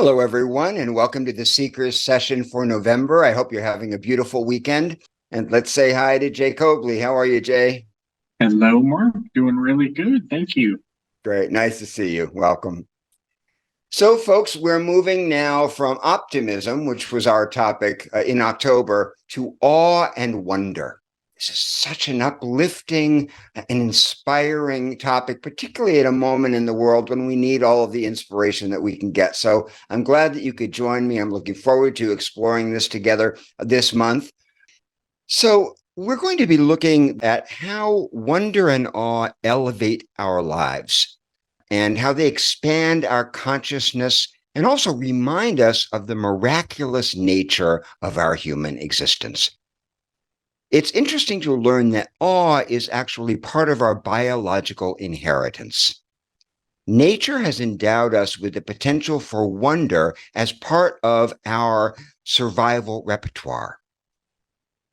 Hello, everyone, and welcome to the Seekers session for November. I hope you're having a beautiful weekend. And let's say hi to Jay Cobley. How are you, Jay? Hello, Mark. Doing really good. Thank you. Great. Nice to see you. Welcome. So, folks, we're moving now from optimism, which was our topic in October, to awe and wonder. This is such an uplifting and inspiring topic, particularly at a moment in the world when we need all of the inspiration that we can get. So, I'm glad that you could join me. I'm looking forward to exploring this together this month. So, we're going to be looking at how wonder and awe elevate our lives and how they expand our consciousness and also remind us of the miraculous nature of our human existence. It's interesting to learn that awe is actually part of our biological inheritance. Nature has endowed us with the potential for wonder as part of our survival repertoire.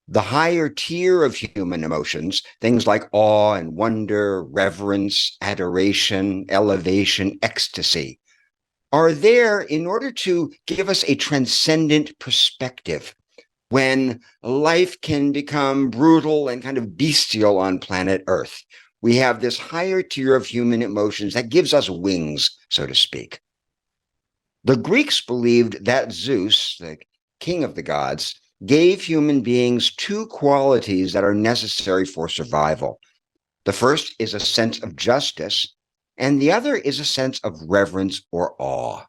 The higher tier of human emotions, things like awe and wonder, reverence, adoration, elevation, ecstasy, are there in order to give us a transcendent perspective when life can become brutal and kind of bestial on planet Earth. We have this higher tier of human emotions that gives us wings, so to speak. The Greeks believed that Zeus, the king of the gods, gave human beings two qualities that are necessary for survival. The first is a sense of justice, and the other is a sense of reverence or awe.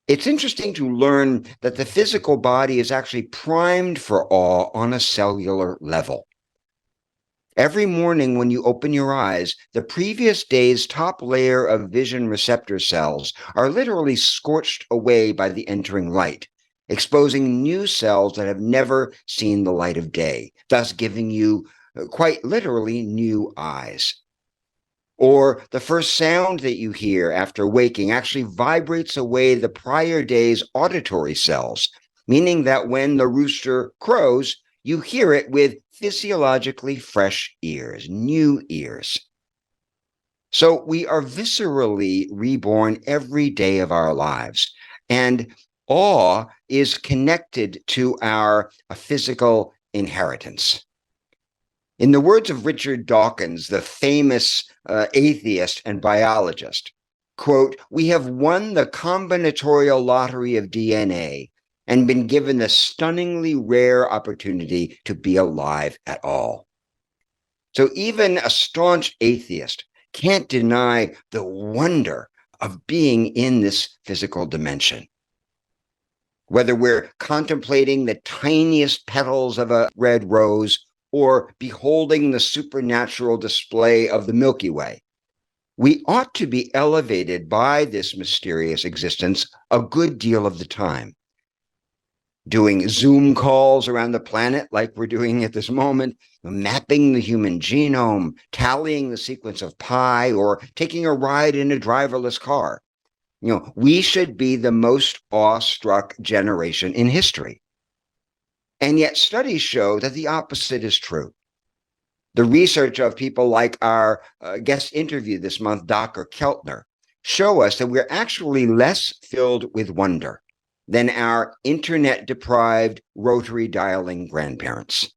It's interesting to learn that the physical body is actually primed for awe on a cellular level. Every morning when you open your eyes, the previous day's top layer of vision receptor cells are literally scorched away by the entering light, exposing new cells that have never seen the light of day, thus giving you quite literally new eyes. Or the first sound that you hear after waking actually vibrates away the prior day's auditory cells, meaning that when the rooster crows, you hear it with physiologically fresh ears, new ears. So we are viscerally reborn every day of our lives. And awe is connected to our physical inheritance. In the words of Richard Dawkins, the famous atheist and biologist, quote, "We have won the combinatorial lottery of DNA and been given the stunningly rare opportunity to be alive at all." So even a staunch atheist can't deny the wonder of being in this physical dimension. Whether we're contemplating the tiniest petals of a red rose or beholding the supernatural display of the Milky Way, we ought to be elevated by this mysterious existence a good deal of the time. Doing Zoom calls around the planet like we're doing at this moment, mapping the human genome, tallying the sequence of pi, or taking a ride in a driverless car. We should be the most awestruck generation in history. And yet studies show that the opposite is true. The research of people like our guest interview this month, Dr. Keltner, show us that we're actually less filled with wonder than our internet-deprived rotary dialing grandparents.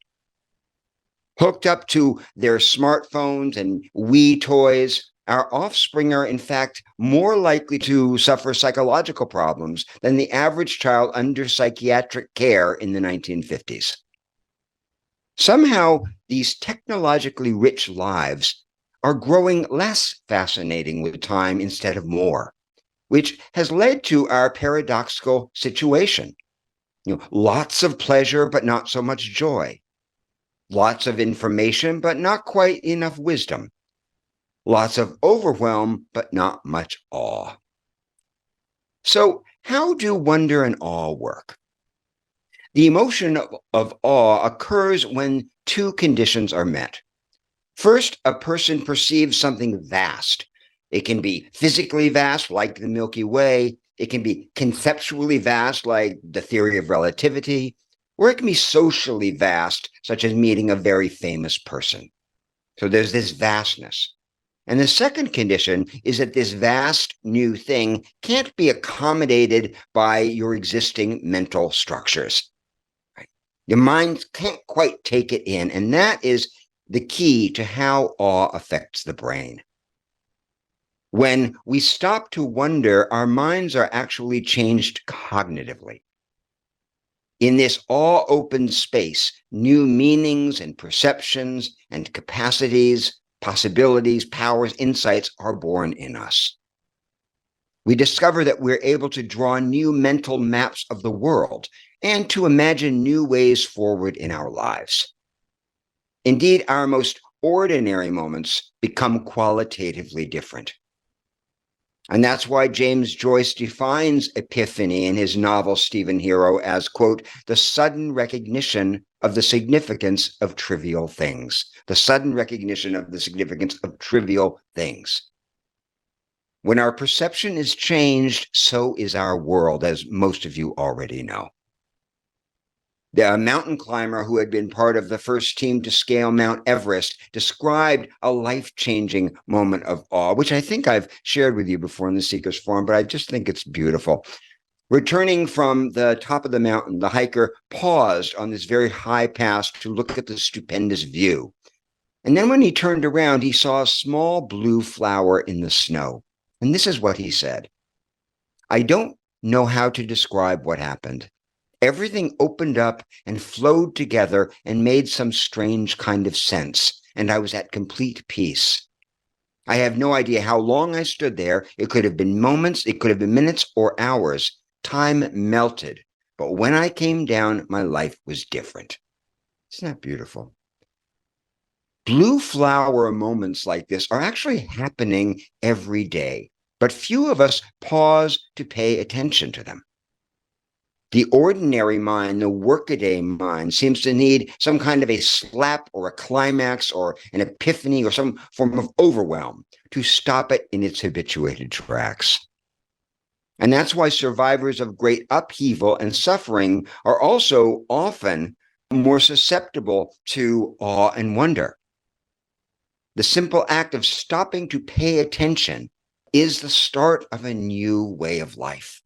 Hooked up to their smartphones and Wii toys, our offspring are, in fact, more likely to suffer psychological problems than the average child under psychiatric care in the 1950s. Somehow, these technologically rich lives are growing less fascinating with time instead of more, which has led to our paradoxical situation. Lots of pleasure, but not so much joy. Lots of information, but not quite enough wisdom. Lots of overwhelm, but not much awe. So, how do wonder and awe work? The emotion of awe occurs when two conditions are met. First, a person perceives something vast. It can be physically vast, like the Milky Way. It can be conceptually vast, like the theory of relativity. Or it can be socially vast, such as meeting a very famous person. So there's this vastness. And the second condition is that this vast new thing can't be accommodated by your existing mental structures. Right? Your mind can't quite take it in. And that is the key to how awe affects the brain. When we stop to wonder, our minds are actually changed cognitively. In this all open space, new meanings and perceptions and capacities, possibilities, powers, insights are born in us. We discover that we're able to draw new mental maps of the world and to imagine new ways forward in our lives. Indeed, our most ordinary moments become qualitatively different. And that's why James Joyce defines epiphany in his novel Stephen Hero as, quote, the sudden recognition of the significance of trivial things. The sudden recognition of the significance of trivial things. When our perception is changed, so is our world, as most of you already know. The mountain climber who had been part of the first team to scale Mount Everest described a life-changing moment of awe, which I think I've shared with you before in the Seekers Forum, but I just think it's beautiful. Returning from the top of the mountain, the hiker paused on this very high pass to look at the stupendous view. And then when he turned around, he saw a small blue flower in the snow. And this is what he said: I don't know how to describe what happened. Everything opened up and flowed together and made some strange kind of sense, and I was at complete peace. I have no idea how long I stood there. It could have been moments, it could have been minutes or hours. Time melted, but when I came down, my life was different. Isn't that beautiful? Blue flower moments like this are actually happening every day, but few of us pause to pay attention to them. The ordinary mind, the workaday mind, seems to need some kind of a slap or a climax or an epiphany or some form of overwhelm to stop it in its habituated tracks. And that's why survivors of great upheaval and suffering are also often more susceptible to awe and wonder. The simple act of stopping to pay attention is the start of a new way of life.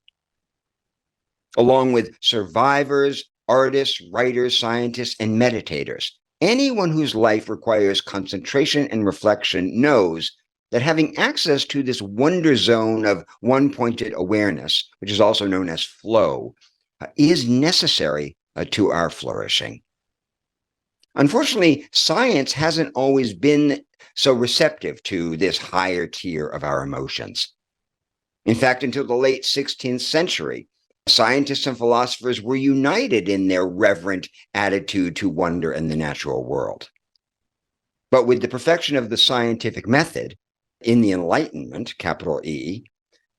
Along with survivors, artists, writers, scientists, and meditators, anyone whose life requires concentration and reflection knows that having access to this wonder zone of one-pointed awareness, which is also known as flow, is necessary to our flourishing. Unfortunately, science hasn't always been so receptive to this higher tier of our emotions. In fact, until the late 16th century, scientists and philosophers were united in their reverent attitude to wonder in the natural world. But with the perfection of the scientific method in the Enlightenment, capital E,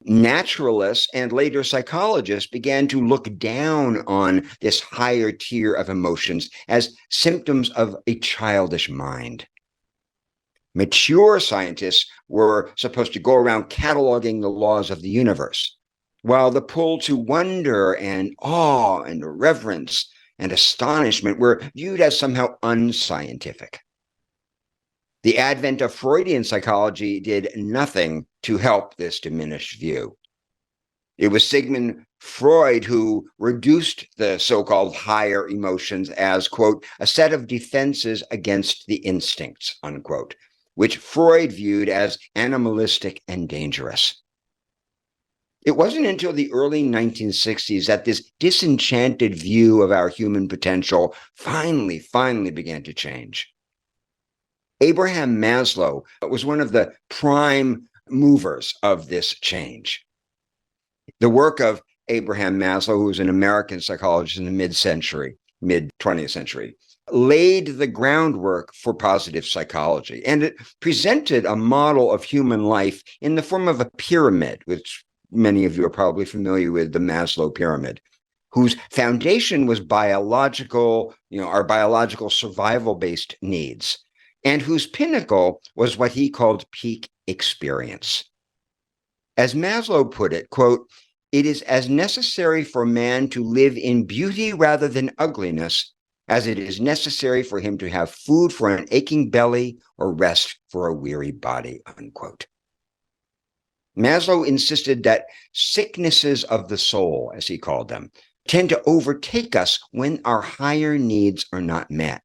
naturalists and later psychologists began to look down on this higher tier of emotions as symptoms of a childish mind. Mature scientists were supposed to go around cataloging the laws of the universe, while the pull to wonder and awe and reverence and astonishment were viewed as somehow unscientific. The advent of Freudian psychology did nothing to help this diminished view. It was Sigmund Freud who reduced the so-called higher emotions as, quote, a set of defenses against the instincts, unquote, which Freud viewed as animalistic and dangerous. It wasn't until the early 1960s that this disenchanted view of our human potential finally began to change. Abraham Maslow was one of the prime movers of this change. The work of Abraham Maslow, who was an American psychologist in the mid-20th century, laid the groundwork for positive psychology, and it presented a model of human life in the form of a pyramid, which many of you are probably familiar with, the Maslow pyramid, whose foundation was biological, our biological survival-based needs, and whose pinnacle was what he called peak experience. As Maslow put it, quote, it is as necessary for man to live in beauty rather than ugliness as it is necessary for him to have food for an aching belly or rest for a weary body, unquote. Maslow insisted that sicknesses of the soul, as he called them, tend to overtake us when our higher needs are not met.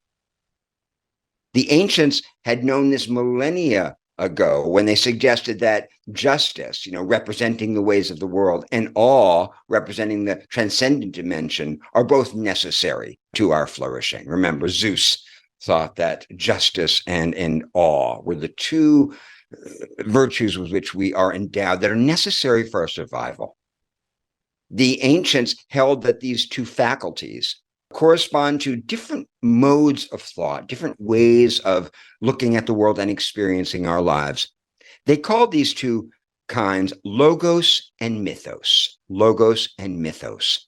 The ancients had known this millennia ago when they suggested that justice, representing the ways of the world, and awe, representing the transcendent dimension, are both necessary to our flourishing. Remember, Zeus thought that justice and awe were the two virtues with which we are endowed that are necessary for our survival. The ancients held that these two faculties correspond to different modes of thought, different ways of looking at the world and experiencing our lives. They called these two kinds logos and mythos. Logos and mythos.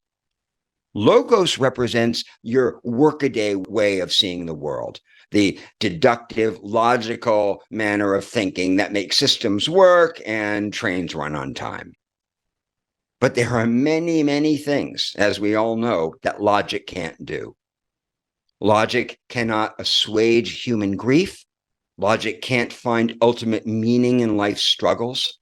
Logos represents your workaday way of seeing the world, the deductive, logical manner of thinking that makes systems work and trains run on time. But there are many, many things, as we all know, that logic can't do. Logic cannot assuage human grief. Logic can't find ultimate meaning in life's struggles.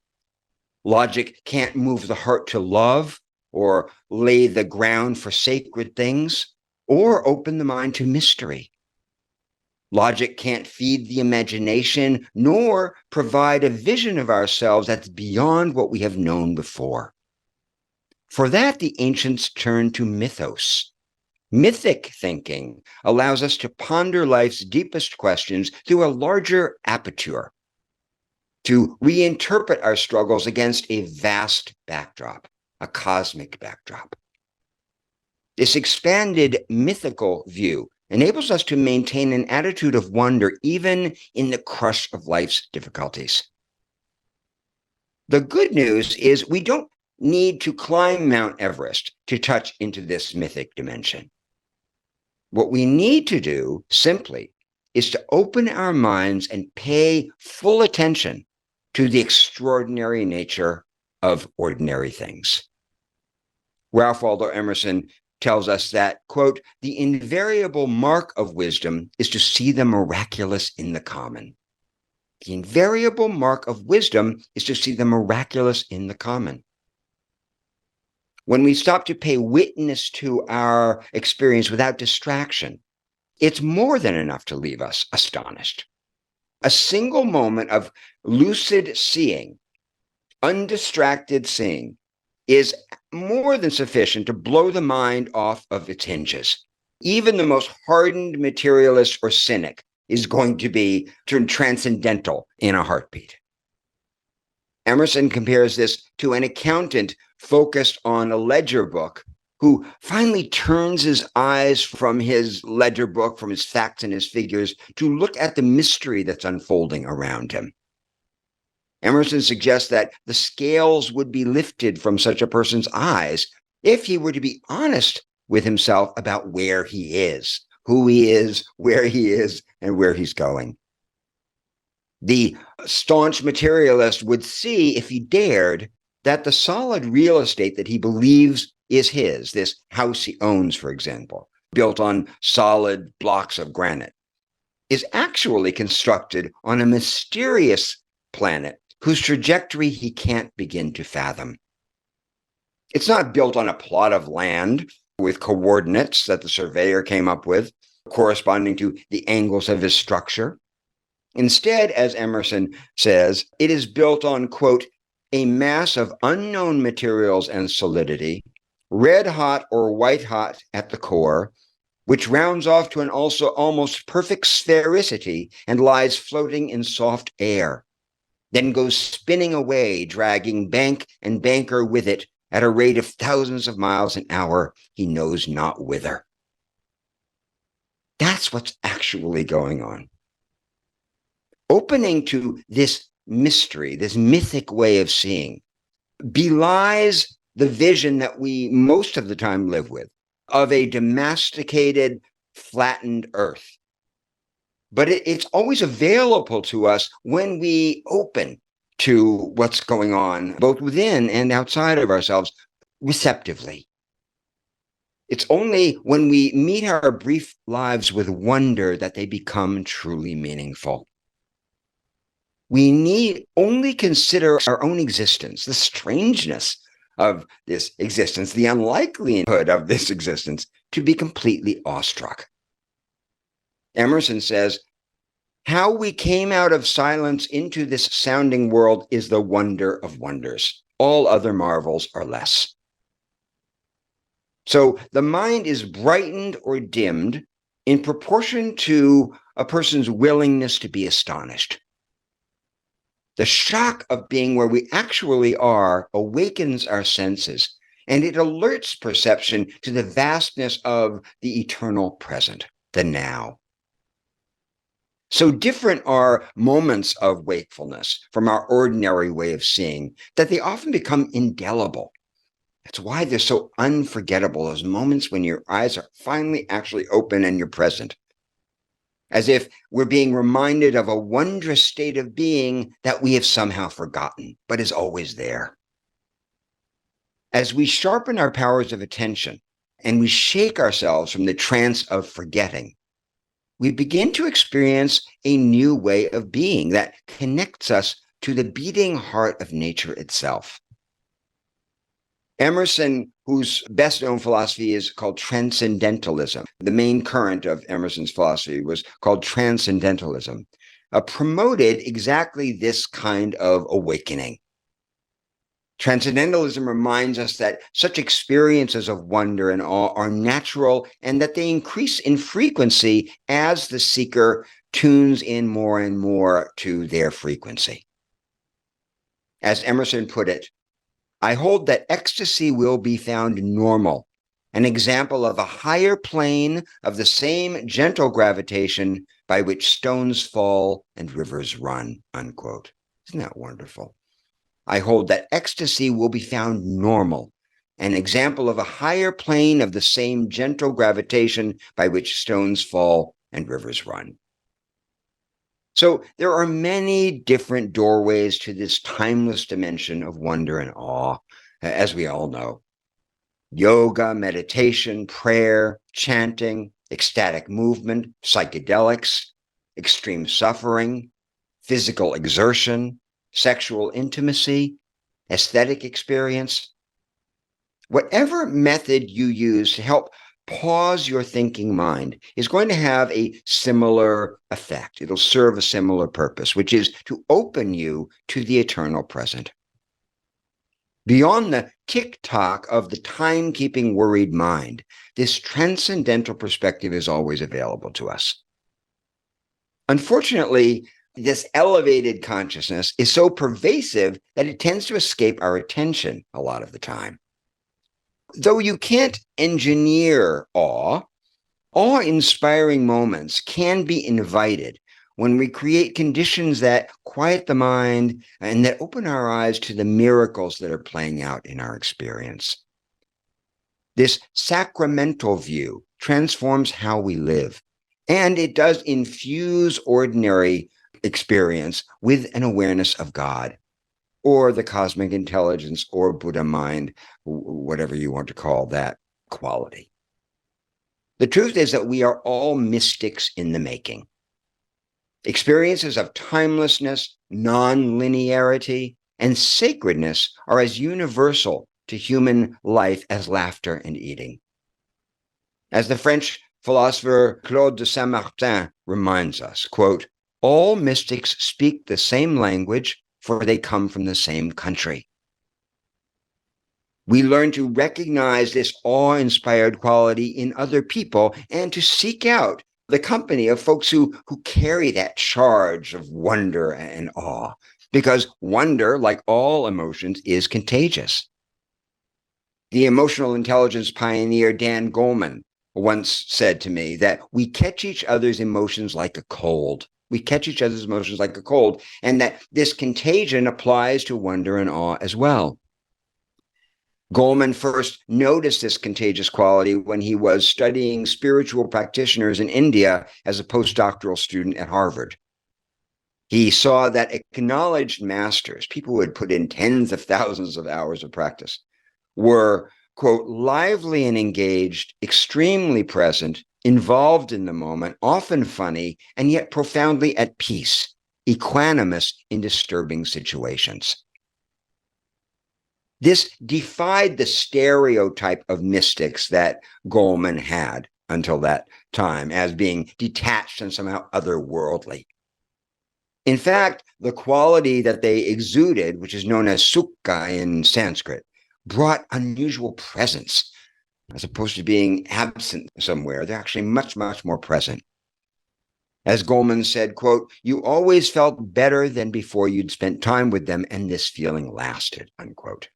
Logic can't move the heart to love or lay the ground for sacred things or open the mind to mystery. Logic can't feed the imagination nor provide a vision of ourselves that's beyond what we have known before. For that, the ancients turned to mythos. Mythic thinking allows us to ponder life's deepest questions through a larger aperture, to reinterpret our struggles against a vast backdrop, a cosmic backdrop. This expanded mythical view enables us to maintain an attitude of wonder even in the crush of life's difficulties. The good news is we don't need to climb Mount Everest to touch into this mythic dimension. What we need to do simply is to open our minds and pay full attention to the extraordinary nature of ordinary things. Ralph Waldo Emerson tells us that, quote, the invariable mark of wisdom is to see the miraculous in the common. The invariable mark of wisdom is to see the miraculous in the common. When we stop to pay witness to our experience without distraction, it's more than enough to leave us astonished. A single moment of lucid seeing, undistracted seeing, is more than sufficient to blow the mind off of its hinges. Even the most hardened materialist or cynic is going to be turned transcendental in a heartbeat. Emerson compares this to an accountant focused on a ledger book who finally turns his eyes from his ledger book, from his facts and his figures, to look at the mystery that's unfolding around him. Emerson suggests that the scales would be lifted from such a person's eyes if he were to be honest with himself about where he is, who he is, where he is, and where he's going. The staunch materialist would see, if he dared, that the solid real estate that he believes is his, this house he owns, for example, built on solid blocks of granite, is actually constructed on a mysterious planet whose trajectory he can't begin to fathom. It's not built on a plot of land with coordinates that the surveyor came up with, corresponding to the angles of his structure. Instead, as Emerson says, it is built on, quote, a mass of unknown materials and solidity, red hot or white hot at the core, which rounds off to an also almost perfect sphericity and lies floating in soft air, then goes spinning away, dragging bank and banker with it at a rate of thousands of miles an hour, he knows not whither. That's what's actually going on. Opening to this mystery, this mythic way of seeing, belies the vision that we most of the time live with of a domesticated, flattened earth. But it's always available to us when we open to what's going on, both within and outside of ourselves, receptively. It's only when we meet our brief lives with wonder that they become truly meaningful. We need only consider our own existence, the strangeness of this existence, the unlikelihood of this existence, to be completely awestruck. Emerson says, how we came out of silence into this sounding world is the wonder of wonders. All other marvels are less. So the mind is brightened or dimmed in proportion to a person's willingness to be astonished. The shock of being where we actually are awakens our senses, and it alerts perception to the vastness of the eternal present, the now. So different are moments of wakefulness from our ordinary way of seeing that they often become indelible. That's why they're so unforgettable, those moments when your eyes are finally actually open and you're present, as if we're being reminded of a wondrous state of being that we have somehow forgotten, but is always there. As we sharpen our powers of attention and we shake ourselves from the trance of forgetting, we begin to experience a new way of being that connects us to the beating heart of nature itself. Emerson, whose best-known philosophy is called transcendentalism, the main current of Emerson's philosophy was called transcendentalism, promoted exactly this kind of awakening. Transcendentalism reminds us that such experiences of wonder and awe are natural and that they increase in frequency as the seeker tunes in more and more to their frequency. As Emerson put it, I hold that ecstasy will be found normal, an example of a higher plane of the same gentle gravitation by which stones fall and rivers run, unquote. Isn't that wonderful? I hold that ecstasy will be found normal, an example of a higher plane of the same gentle gravitation by which stones fall and rivers run. So there are many different doorways to this timeless dimension of wonder and awe, as we all know. Yoga, meditation, prayer, chanting, ecstatic movement, psychedelics, extreme suffering, physical exertion, sexual intimacy, aesthetic experience. Whatever method you use to help pause your thinking mind is going to have a similar effect. It'll serve a similar purpose, which is to open you to the eternal present. Beyond the tick-tock of the time-keeping worried mind, this transcendental perspective is always available to us. Unfortunately, this elevated consciousness is so pervasive that it tends to escape our attention a lot of the time. Though you can't engineer awe, awe-inspiring moments can be invited when we create conditions that quiet the mind and that open our eyes to the miracles that are playing out in our experience. This sacramental view transforms how we live, and it does infuse ordinary experience with an awareness of God or the cosmic intelligence or Buddha mind, whatever you want to call that quality. The truth is that we are all mystics in the making. Experiences of timelessness, non-linearity, and sacredness are as universal to human life as laughter and eating. As the French philosopher Claude de Saint-Martin reminds us, quote, all mystics speak the same language, for they come from the same country. We learn to recognize this awe-inspired quality in other people and to seek out the company of folks who carry that charge of wonder and awe, because wonder, like all emotions, is contagious. The emotional intelligence pioneer Dan Goleman once said to me that we catch each other's emotions like a cold. We catch each other's emotions like a cold, and that this contagion applies to wonder and awe as well. Goleman first noticed this contagious quality when he was studying spiritual practitioners in India as a postdoctoral student at Harvard. He saw that acknowledged masters, people who had put in tens of thousands of hours of practice, were, quote, lively and engaged, extremely present, involved in the moment, often funny, and yet profoundly at peace. equanimous in disturbing situations. This defied the stereotype of mystics that Goleman had until that time as being detached and somehow otherworldly. In fact, the quality that they exuded, which is known as sukha in Sanskrit, brought unusual presence. As opposed to being absent somewhere, they're actually much, much more present. As Goleman said, quote, "You always felt better than before you'd spent time with them, and this feeling lasted," unquote.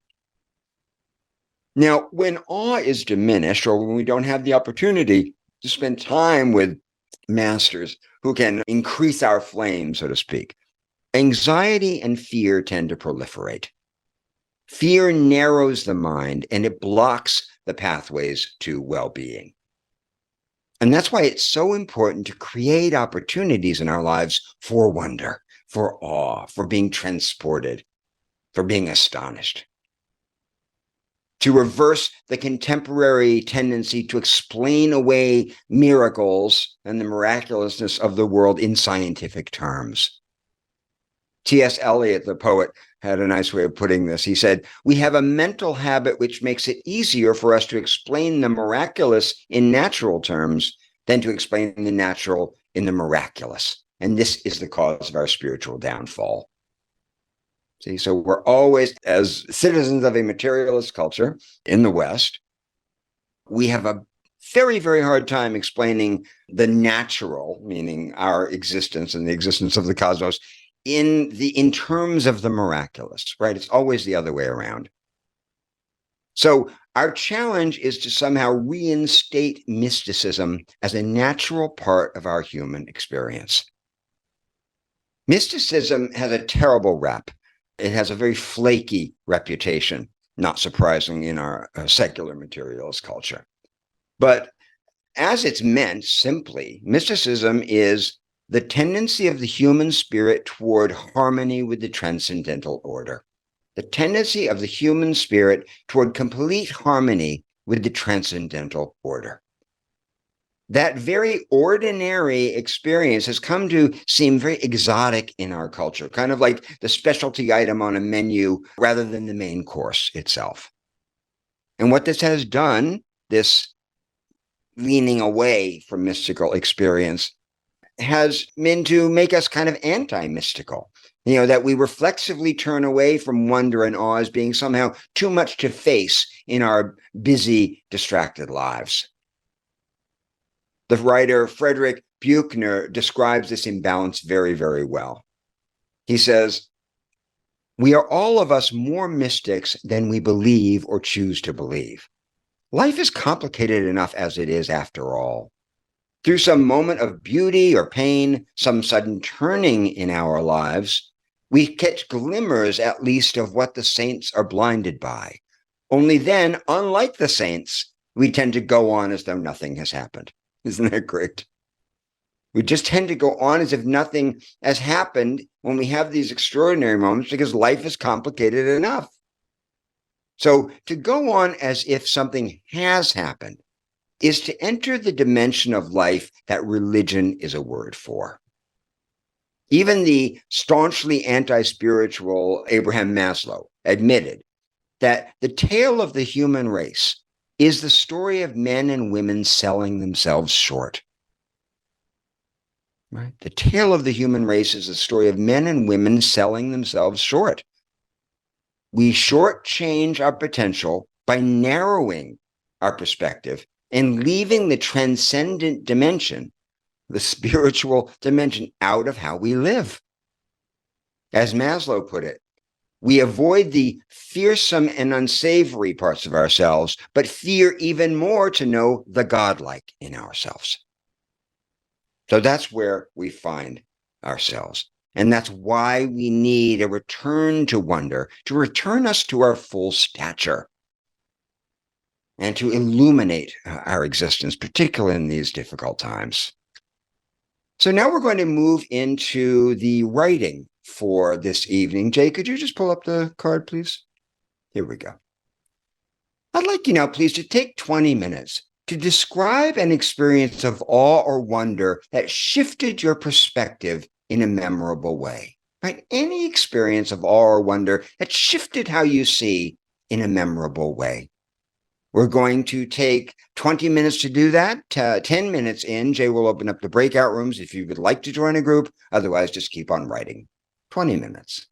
Now, when awe is diminished or when we don't have the opportunity to spend time with masters who can increase our flame, so to speak, anxiety and fear tend to proliferate. Fear narrows the mind and it blocks the pathways to well-being. And that's why it's so important to create opportunities in our lives for wonder, for awe, for being transported, for being astonished. To reverse the contemporary tendency to explain away miracles and the miraculousness of the world in scientific terms. T.S. Eliot, the poet, had a nice way of putting this. He said, "We have a mental habit which makes it easier for us to explain the miraculous in natural terms than to explain the natural in the miraculous. And this is the cause of our spiritual downfall." See, so we're always, as citizens of a materialist culture in the West, we have a very, very hard time explaining the natural, meaning our existence and the existence of the cosmos, in terms of the miraculous, right? It's always the other way around. So our challenge is to somehow reinstate mysticism as a natural part of our human experience. Mysticism has a terrible rep. It has a very flaky reputation, not surprising in our secular materialist culture. But as it's meant simply, mysticism is the tendency of the human spirit toward harmony with the transcendental order. The tendency of the human spirit toward complete harmony with the transcendental order. That very ordinary experience has come to seem very exotic in our culture, kind of like the specialty item on a menu rather than the main course itself. And what this has done, this leaning away from mystical experience, has been to make us kind of anti-mystical. That we reflexively turn away from wonder and awe as being somehow too much to face in our busy, distracted lives. The writer Frederick Buechner describes this imbalance very, very well. He says, "We are all of us more mystics than we believe or choose to believe. Life is complicated enough as it is, after all. Through some moment of beauty or pain, some sudden turning in our lives, we catch glimmers at least of what the saints are blinded by. Only then, unlike the saints, we tend to go on as though nothing has happened." Isn't that great? We just tend to go on as if nothing has happened when we have these extraordinary moments because life is complicated enough. So to go on as if something has happened is to enter the dimension of life that religion is a word for. Even the staunchly anti-spiritual Abraham Maslow admitted that the tale of the human race is the story of men and women selling themselves short. Right? The tale of the human race is the story of men and women selling themselves short. We shortchange our potential by narrowing our perspective and leaving the transcendent dimension, the spiritual dimension, out of how we live. As Maslow put it, we avoid the fearsome and unsavory parts of ourselves, but fear even more to know the godlike in ourselves. So that's where we find ourselves. And that's why we need a return to wonder, to return us to our full stature and to illuminate our existence, particularly in these difficult times. So now we're going to move into the writing for this evening. Jay, could you just pull up the card, please? Here we go. I'd like you now, please, to take 20 minutes to describe an experience of awe or wonder that shifted your perspective in a memorable way, right? Any experience of awe or wonder that shifted how you see in a memorable way. We're going to take 20 minutes to do that. 10 minutes in, Jay will open up the breakout rooms if you would like to join a group. Otherwise, just keep on writing. 20 minutes.